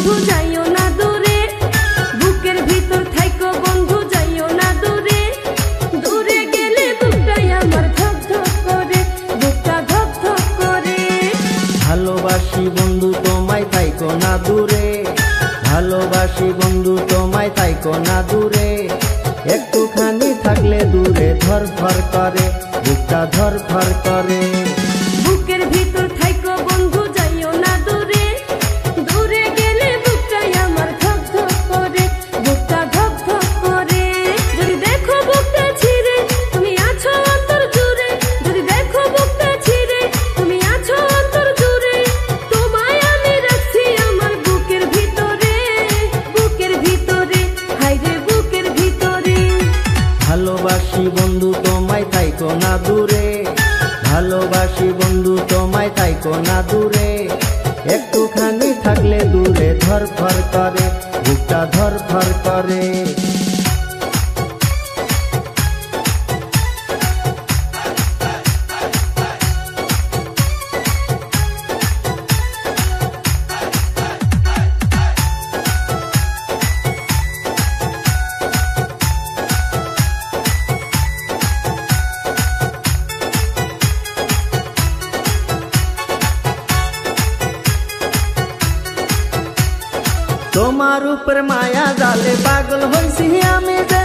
বন্ধু যাইও না দূরে, বুকের ভিতর থাইকো বন্ধু যাইও না দূরে। দূরে গেলে বুকটাই আমার ধক ধক করে, বুকটা ধক ধক করে। ভালোবাসি বন্ধু তোমায় থাইকো না দূরে, ভালোবাসি বন্ধু তোমায় থাইকো না দূরে। একটুখানি থাকলে দূরে ধরফর করে, বুকটা ধরফর করে। বুকের ভিতর থাইকো বন্ধু যাইও না দূরে, দূরে গেলে বুকটাই আমার ধক ধক করে, বুকটা ধক ধক করে। যদি দেখো বুকটা ছিঁড়ে তুমি আছো অন্তর জুড়ে, যদি দেখো বুকটা ছিঁড়ে তুমি আছো অন্তর জুড়ে। তোমায় আমি রাখছি আমার বুকের ভিতরে, বুকের ভিতরে, হায়রে বুকের ভিতরে। ভালোবাসি বন্ধু তোমায় থাইকো না দূরে, ভালোবাসি বন্ধু তোমায় থাইকো না দূরে। একটুখানি থাকলে দূরে ধরফর করে, বুকটা ধরফর করে। তোমার উপর মায়া জালে পাগল হইছি আমি যে,